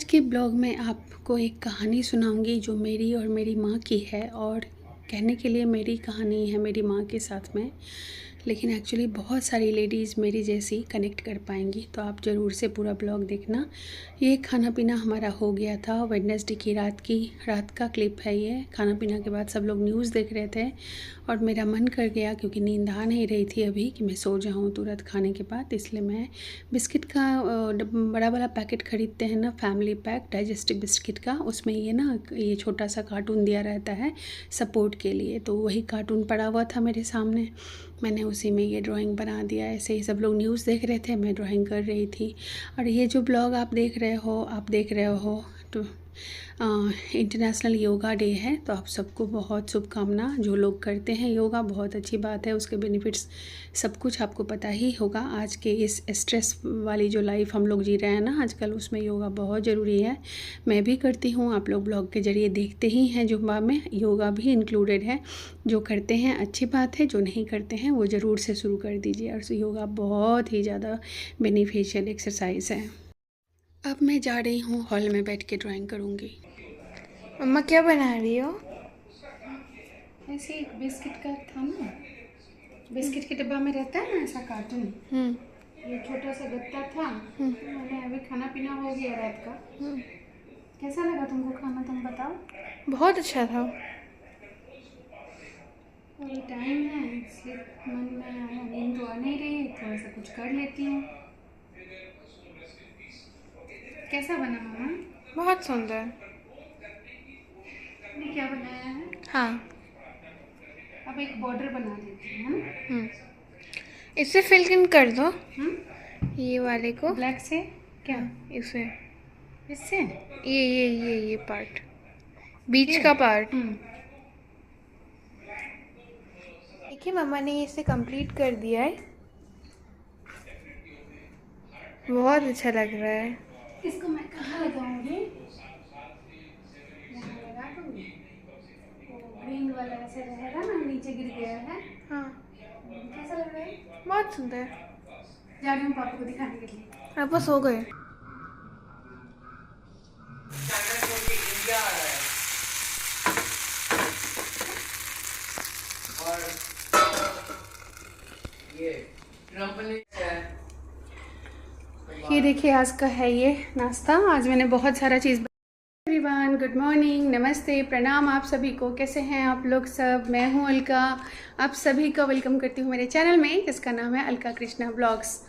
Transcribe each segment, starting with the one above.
आज के ब्लॉग में आपको एक कहानी सुनाऊंगी जो मेरी और मेरी माँ की है। और कहने के लिए मेरी कहानी है मेरी माँ के साथ में, लेकिन एक्चुअली बहुत सारी लेडीज़ मेरी जैसी कनेक्ट कर पाएंगी, तो आप ज़रूर से पूरा ब्लॉग देखना। ये खाना पीना हमारा हो गया था वेडनेसडे की रात का क्लिप है ये। खाना पीना के बाद सब लोग न्यूज़ देख रहे थे और मेरा मन कर गया, क्योंकि नींद आ नहीं रही थी अभी, कि मैं सो जाऊँ तुरंत खाने के बाद। इसलिए मैं बिस्किट का बड़ा वाला पैकेट ख़रीदते हैं ना, फैमिली पैक डाइजेस्टिव बिस्किट का, उसमें ये छोटा सा कार्टून दिया रहता है सपोर्ट के लिए। तो वही कार्टून पड़ा हुआ था मेरे सामने, मैंने उसी में ये ड्राइंग बना दिया। ऐसे ही सब लोग न्यूज़ देख रहे थे, मैं ड्राइंग कर रही थी। और ये जो ब्लॉग आप देख रहे हो तो इंटरनेशनल योगा डे है, तो आप सबको बहुत शुभकामना। जो लोग करते हैं योगा, बहुत अच्छी बात है, उसके बेनिफिट्स सब कुछ आपको पता ही होगा। आज के इस स्ट्रेस वाली जो लाइफ हम लोग जी रहे हैं ना आजकल, उसमें योगा बहुत ज़रूरी है। मैं भी करती हूँ, आप लोग ब्लॉग के ज़रिए देखते ही हैं, जुम्बा में योगा भी इंक्लूडेड है। जो करते हैं अच्छी बात है, जो नहीं करते हैं वो ज़रूर से शुरू कर दीजिए। और योगा बहुत ही ज़्यादा बेनिफिशियल एक्सरसाइज है। अब मैं जा रही हूँ हॉल में बैठ के ड्राइंग करूँगी। मम्मा क्या बना रही हो? ऐसे एक बिस्किट का था ना, बिस्किट के डिब्बा में रहता है ना ऐसा कार्टून, ये छोटा सा गत्ता था। मैंने अभी खाना पीना हो गया रात का। कैसा लगा तुमको खाना, तुम बताओ। बहुत अच्छा था। अभी टाइम है इसलिए मन में आया, नींद तो आ नहीं रही, थोड़ा सा कुछ कर लेती हूँ। कैसा बना मामा? बहुत सुंदर। ये क्या बनाया है? हाँ। अब एक बॉर्डर बना देती हूँ, है ना? इसे फिल इन कर दो, ये वाले को। ब्लैक से क्या? इसे, इससे ये पार्ट, बीच का पार्ट। देखिए मम्मा ने इसे कंप्लीट कर दिया है, बहुत अच्छा लग रहा है। इसको मैं कहाँ लगाऊंगी? यहाँ लगा दूंगी। वो ग्रीन वाला ऐसे रहेगा ना, नीचे गिर गया है। हाँ, कैसा लग रहा है? बहुत सुंदर। जा रही हूँ पापा को दिखाने के लिए। आप बस हो गए। ये देखिए आज का है ये नाश्ता। आज मैंने बहुत सारा चीज़। एवरीवन गुड मॉर्निंग, नमस्ते, प्रणाम आप सभी को। कैसे हैं आप लोग सब? मैं हूं अलका, आप सभी का वेलकम करती हूं मेरे चैनल में, जिसका नाम है अलका कृष्णा ब्लॉग्स।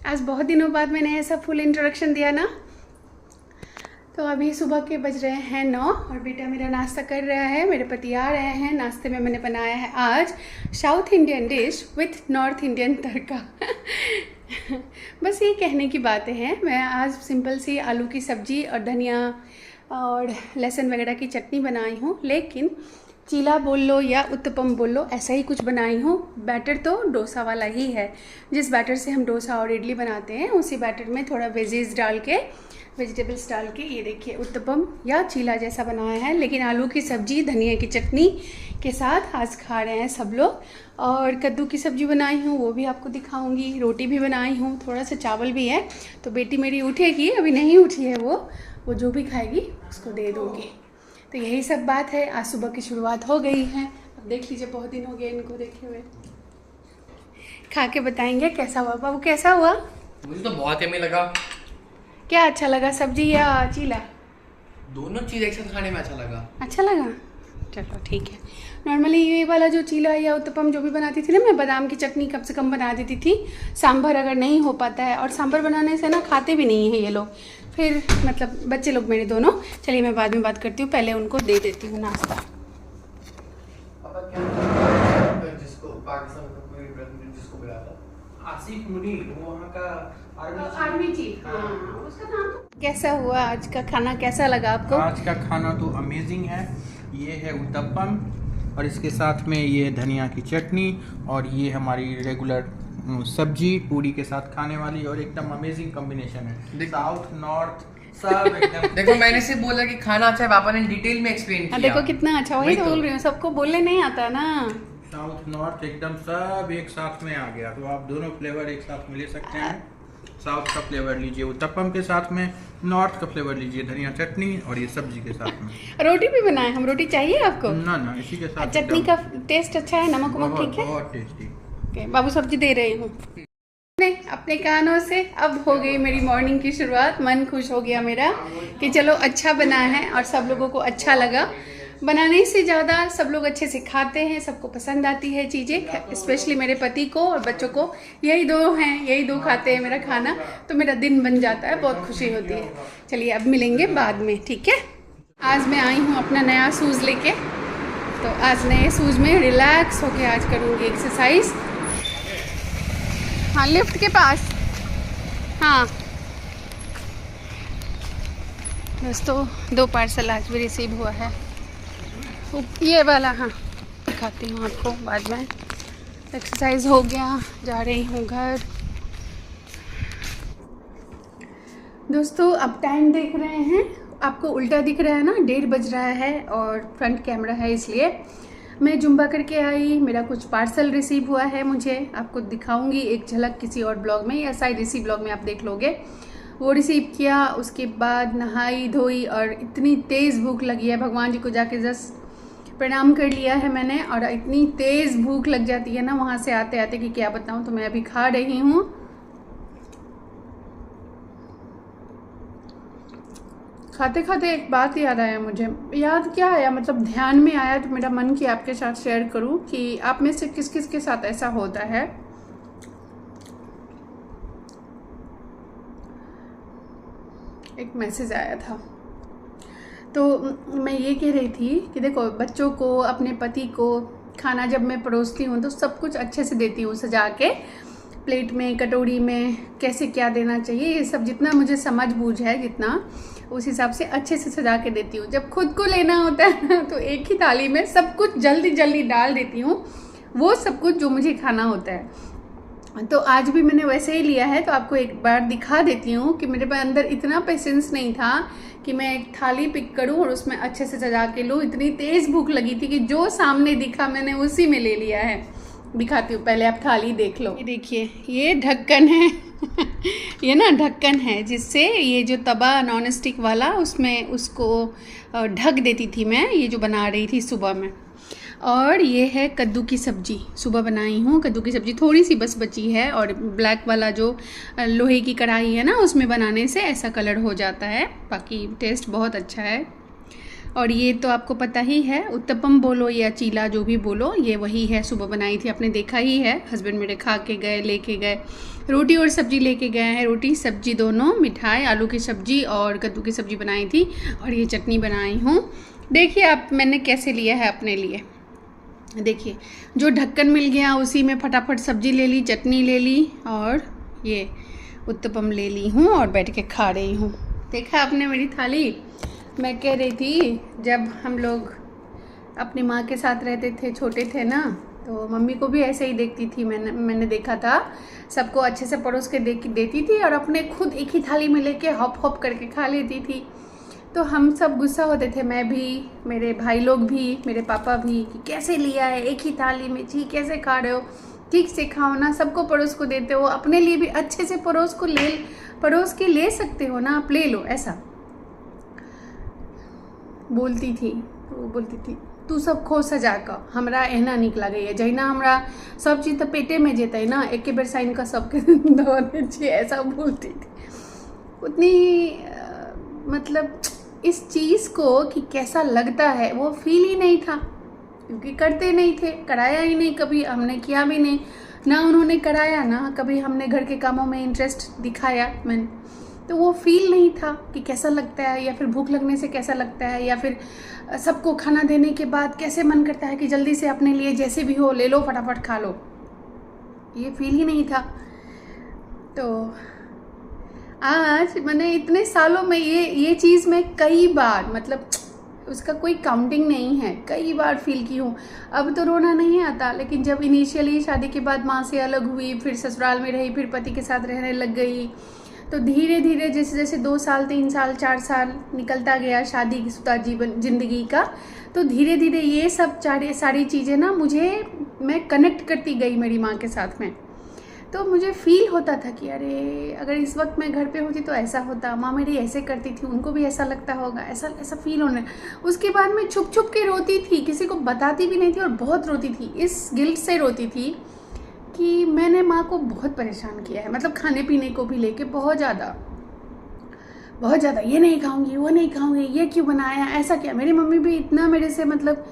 आज बहुत दिनों बाद मैंने ऐसा फुल इंट्रोडक्शन दिया ना। तो अभी सुबह के बज रहे हैं 9 और बेटा मेरा नाश्ता कर रहा है, मेरे पति आ रहे हैं। नाश्ते में मैंने बनाया है आज south Indian dish with north Indian tadka. बस ये कहने की बातें हैं। मैं आज सिंपल सी आलू की सब्ज़ी और धनिया और लहसुन वगैरह की चटनी बनाई हूँ, लेकिन चीला बोल लो या उत्तपम बोल लो, ऐसा ही कुछ बनाई हूँ। बैटर तो डोसा वाला ही है, जिस बैटर से हम डोसा और इडली बनाते हैं उसी बैटर में थोड़ा वेजिटेबल्स डाल के ये देखिए उत्तपम या चीला जैसा बनाया है। लेकिन आलू की सब्ज़ी धनिया की चटनी के साथ आज खा रहे हैं सब लोग। और कद्दू की सब्ज़ी बनाई हूँ, वो भी आपको दिखाऊंगी। रोटी भी बनाई हूँ, थोड़ा सा चावल भी है। तो बेटी मेरी उठेगी, अभी नहीं उठी है वो जो भी खाएगी उसको दे दूँगी। तो यही सब बात है। आज सुबह की शुरुआत हो गई है। अब देख लीजिए, बहुत दिन हो गए इनको देखे हुए। खा के बताएंगे कैसा हुआ। बाबू कैसा हुआ? मुझे तो बहुत यम्मी लगा। क्या अच्छा लगा, सब्जी या चीला? दोनों चीज एक साथ खाने में अच्छा लगा। अच्छा लगा, चलो ठीक है। नॉर्मली ये वाला जो चीला या उत्तपम जो भी बनाती थी ना, मैं बादाम की चटनी कम से कम बना देती थी। सांभर अगर नहीं हो पाता है, और सांभर बनाने से ना खाते भी नहीं है ये लोग, फिर मतलब बच्चे लोग मेरे दोनों। चलिए मैं बाद में बात करती हूँ, पहले उनको दे देती हूँ नाश्ता। आसिफ मुनीर, वो वहाँ का आर्मी चीफ। हाँ, उसका नाम तो। कैसा हुआ आज का खाना, कैसा लगा आपको? आज का खाना तो अमेजिंग है। ये है उत्तपम और इसके साथ में ये धनिया की चटनी और ये हमारी रेगुलर सब्जी पूरी के साथ खाने वाली, और एकदम अमेजिंग कॉम्बिनेशन है। साउथ नॉर्थ सब एकदम। देखो मैंने सिर्फ बोला कि खाना अच्छा है, पापा ने डिटेल में एक्सप्लेन किया। देखो कितना अच्छा, वही तो बोल रही हूँ, सबको बोलने नहीं आता ना। साउथ नॉर्थ एकदम सब एक साथ में आ गया, तो आप दोनों फ्लेवर एक साथ मिले सकते हैं। साउथ का फ्लेवर लीजिए उत्तपम के साथ में, नॉर्थ का फ्लेवर लीजिए धनिया चटनी और ये सब्जी के साथ में। रोटी भी बनाए हम, रोटी चाहिए आपको? ना ना, इसी के साथ चटनी का टेस्ट अच्छा है, नमक वमक बहुत ठीक है? बहुत टेस्टी। ओके, बाबू सब्जी दे रही हूँ अपने कानों से। अब हो गई मेरी मॉर्निंग की शुरुआत, मन खुश हो गया मेरा कि चलो अच्छा बना है और सब लोगों को अच्छा लगा। बनाने से ज़्यादा सब लोग अच्छे से खाते हैं, सबको पसंद आती है चीज़ें, स्पेशली मेरे पति को और बच्चों को। यही दो हैं, यही दो खाते हैं मेरा खाना, तो मेरा दिन बन जाता है, बहुत खुशी होती है। चलिए अब मिलेंगे बाद में, ठीक है? आज मैं आई हूँ अपना नया शूज़ लेके, तो आज नए शूज़ में रिलैक्स होके आज करूँगी एक्सरसाइज। हाँ, लिफ्ट के पास। हाँ दोस्तों, 2 पार्सल आज भी रिसीव हुआ है, ये वाला। हाँ, दिखाती हूँ आपको बाद में। एक्सरसाइज हो गया, जा रही हूँ घर। दोस्तों अब टाइम देख रहे हैं, आपको उल्टा दिख रहा है ना, 1:30 बज रहा है और फ्रंट कैमरा है, इसलिए मैं जुम्बा करके आई। मेरा कुछ पार्सल रिसीव हुआ है, मुझे आपको दिखाऊंगी एक झलक किसी और ब्लॉग में, या शायद इसी ब्लॉग में आप देख लोगे। वो रिसीव किया, उसके बाद नहाई धोई और इतनी तेज़ भूख लगी है, भगवान जी को जाके जस्ट प्रणाम कर लिया है मैंने। और इतनी तेज़ भूख लग जाती है ना वहाँ से आते आते कि क्या बताऊँ। तो मैं अभी खा रही हूँ। खाते खाते एक बात याद आया मुझे, याद क्या आया मतलब ध्यान में आया, तो मेरा मन कि आपके साथ शेयर करूँ कि आप में से किस किस के साथ ऐसा होता है। एक मैसेज आया था, तो मैं ये कह रही थी कि देखो, बच्चों को, अपने पति को खाना जब मैं परोसती हूँ तो सब कुछ अच्छे से देती हूँ, सजा के प्लेट में, कटोरी में, कैसे क्या देना चाहिए, ये सब जितना मुझे समझ बूझ है, जितना उस हिसाब से अच्छे से सजा के देती हूँ। जब खुद को लेना होता है तो एक ही थाली में सब कुछ जल्दी जल्दी डाल देती हूँ, वो सब कुछ जो मुझे खाना होता है। तो आज भी मैंने वैसे ही लिया है, तो आपको एक बार दिखा देती हूँ कि मेरे अंदर इतना पेशेंस नहीं था कि मैं एक थाली पिक करूँ और उसमें अच्छे से सजा के लूँ। इतनी तेज़ भूख लगी थी कि जो सामने दिखा मैंने उसी में ले लिया है। दिखाती हूँ, पहले आप थाली देख लो। ये देखिए, ये ढक्कन है ये ना ढक्कन है जिससे ये जो तवा नॉन स्टिक वाला, उसमें उसको ढक देती थी मैं, ये जो बना रही थी सुबह में। और ये है कद्दू की सब्ज़ी, सुबह बनाई हूँ कद्दू की सब्ज़ी, थोड़ी सी बस बची है। और ब्लैक वाला जो लोहे की कढ़ाई है ना, उसमें बनाने से ऐसा कलर हो जाता है, बाकी टेस्ट बहुत अच्छा है। और ये तो आपको पता ही है, उत्तपम बोलो या चीला जो भी बोलो, ये वही है, सुबह बनाई थी, आपने देखा ही है। हस्बैंड मेरे खा के गए, लेके गए, रोटी और सब्जी लेके गए हैं, रोटी सब्जी दोनों, मिठाई, आलू की सब्जी और कद्दू की सब्जी बनाई थी, और ये चटनी बनाई हूँ। देखिए आप, मैंने कैसे लिया है अपने लिए। देखिए, जो ढक्कन मिल गया उसी में फटाफट सब्जी ले ली, चटनी ले ली और ये उत्तपम ले ली हूँ और बैठ के खा रही हूँ। देखा आपने मेरी थाली। मैं कह रही थी, जब हम लोग अपनी माँ के साथ रहते थे, छोटे थे ना, तो मम्मी को भी ऐसे ही देखती थी, मैंने देखा था, सबको अच्छे से परोस के देती थी और अपने खुद एक ही थाली में लेके हॉप हॉप करके खा लेती थी। तो हम सब गुस्सा होते थे, मैं भी, मेरे भाई लोग भी, मेरे पापा भी, कि कैसे लिया है एक ही थाली में, जी कैसे खा रहे हो, ठीक से खाओ ना, सबको परोस को देते हो, अपने लिए भी अच्छे से परोस के ले सकते हो ना, आप ले लो, ऐसा बोलती थी। तो वो बोलती थी, तू सब खो सजा कर, हमरा एहना निकला गई है, जहिना हमरा सब चीज़ तो पेटे में जेते ना, एक बेर साइन का सबके दौड़े छी, ऐसा बोलती थी। उतनी मतलब इस चीज़ को कि कैसा लगता है वो फील ही नहीं था, क्योंकि करते नहीं थे, कराया ही नहीं, कभी हमने किया भी नहीं ना, उन्होंने कराया ना, कभी हमने घर के कामों में इंटरेस्ट दिखाया मैंने, तो वो फील नहीं था कि कैसा लगता है, या फिर भूख लगने से कैसा लगता है, या फिर सबको खाना देने के बाद कैसे मन करता है कि जल्दी से अपने लिए जैसे भी हो ले लो, फटाफट खा लो, ये फील ही नहीं था। तो आज मैंने इतने सालों में ये चीज़ मैं कई बार, मतलब उसका कोई काउंटिंग नहीं है, कई बार फील की हूँ। अब तो रोना नहीं आता, लेकिन जब इनिशियली शादी के बाद माँ से अलग हुई, फिर ससुराल में रही, फिर पति के साथ रहने लग गई, तो धीरे धीरे जैसे जैसे 2 साल 3 साल 4 साल निकलता गया शादी शुदा ज़िंदगी का, तो धीरे धीरे ये सब सारी चीज़ें ना मैं कनेक्ट करती गई मेरी माँ के साथ में। तो मुझे फ़ील होता था कि अरे अगर इस वक्त मैं घर पे होती तो ऐसा होता, माँ मेरी ऐसे करती थी, उनको भी ऐसा लगता होगा, ऐसा ऐसा फ़ील होने। उसके बाद मैं छुप छुप के रोती थी, किसी को बताती भी नहीं थी और बहुत रोती थी। इस गिल्ट से रोती थी कि मैंने माँ को बहुत परेशान किया है, मतलब खाने पीने को भी लेके बहुत ज़्यादा, ये नहीं खाऊंगी, वो नहीं खाऊंगी, ये क्यों बनाया, ऐसा क्या। मेरी मम्मी भी इतना मेरे से मतलब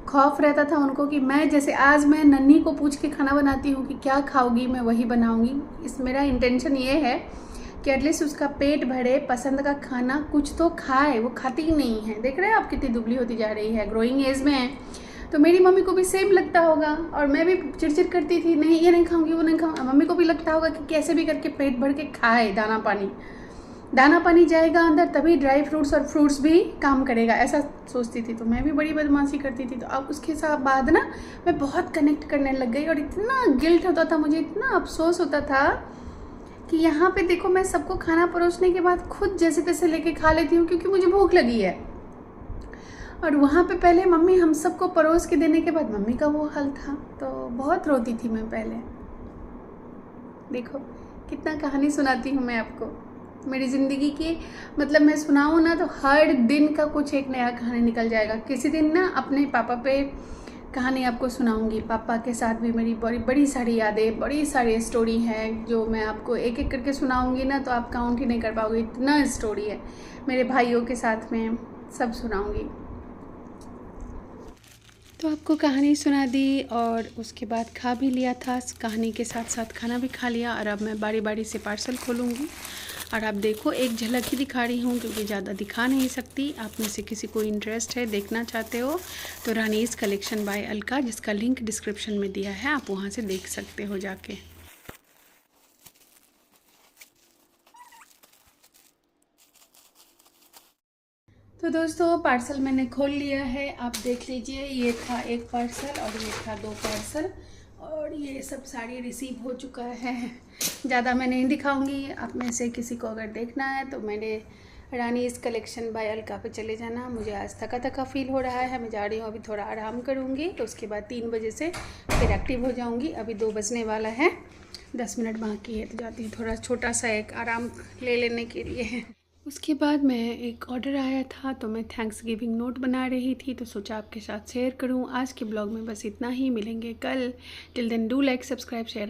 खौफ रहता था उनको कि मैं जैसे आज मैं नन्ही को पूछ के खाना बनाती हूँ कि क्या खाओगी, मैं वही बनाऊंगी। इस मेरा इंटेंशन ये है कि एटलीस्ट उसका पेट भरे, पसंद का खाना कुछ तो खाए। वो खाती ही नहीं है, देख रहे हैं आप कितनी दुबली होती जा रही है, ग्रोइंग एज में है। तो मेरी मम्मी को भी सेम लगता होगा और मैं भी चिड़चिड़ करती थी, नहीं ये नहीं खाऊंगी, वो नहीं खाऊंगी। मम्मी को भी लगता होगा कि कैसे भी करके पेट भर के खाए, दाना पानी जाएगा अंदर तभी ड्राई फ्रूट्स और फ्रूट्स भी काम करेगा, ऐसा सोचती थी। तो मैं भी बड़ी बदमाशी करती थी। तो अब उसके साथ बाद ना मैं बहुत कनेक्ट करने लग गई और इतना गिल्ट होता था मुझे, इतना अफसोस होता था कि यहाँ पे देखो मैं सबको खाना परोसने के बाद खुद जैसे तैसे लेके खा लेती हूँ क्योंकि मुझे भूख लगी है, और वहाँ पे पहले मम्मी हम सबको परोस के देने के बाद मम्मी का वो हाल था। तो बहुत रोती थी मैं पहले। देखो कितना कहानी सुनाती हूँ मैं आपको मेरी ज़िंदगी की, मतलब मैं सुनाऊँ ना तो हर दिन का कुछ एक नया कहानी निकल जाएगा। किसी दिन ना अपने पापा पे कहानी आपको सुनाऊंगी। पापा के साथ भी मेरी बड़ी सारी यादें, बड़ी सारी स्टोरी है जो मैं आपको एक एक करके सुनाऊंगी ना तो आप काउंट ही नहीं कर पाओगे, इतना स्टोरी है। मेरे भाइयों के साथ में सब सुनाऊंगी। तो आपको कहानी सुना दी और उसके बाद खा भी लिया था, कहानी के साथ साथ खाना भी खा लिया। और अब मैं बारी बारी से पार्सल खोलूँगी और आप देखो, एक झलक ही दिखा रही हूँ क्योंकि ज़्यादा दिखा नहीं सकती। आप में से किसी को इंटरेस्ट है, देखना चाहते हो तो रानीज़ कलेक्शन बाय अलका, जिसका लिंक डिस्क्रिप्शन में दिया है, आप वहाँ से देख सकते हो जाके। तो दोस्तों पार्सल मैंने खोल लिया है, आप देख लीजिए। ये था एक पार्सल और ये था 2 पार्सल और ये सब साड़ी रिसीव हो चुका है। ज़्यादा मैं नहीं दिखाऊंगी, आप में से किसी को अगर देखना है तो मेरे रानीज़ कलेक्शन बाय अलका पे चले जाना। मुझे आज थका थका फील हो रहा है, मैं जा रही हूँ अभी थोड़ा आराम करूँगी, तो उसके बाद 3 बजे से फिर एक्टिव हो जाऊँगी। अभी 2 बजने वाला है, 10 मिनट बाकी है, तो जाती हूँ थोड़ा छोटा सा एक आराम ले लेने के लिए। उसके बाद मैं एक ऑर्डर आया था तो मैं थैंक्स गिविंग नोट बना रही थी, तो सोचा आपके साथ शेयर करूं। आज के ब्लॉग में बस इतना ही, मिलेंगे कल। Till then do like, subscribe, share.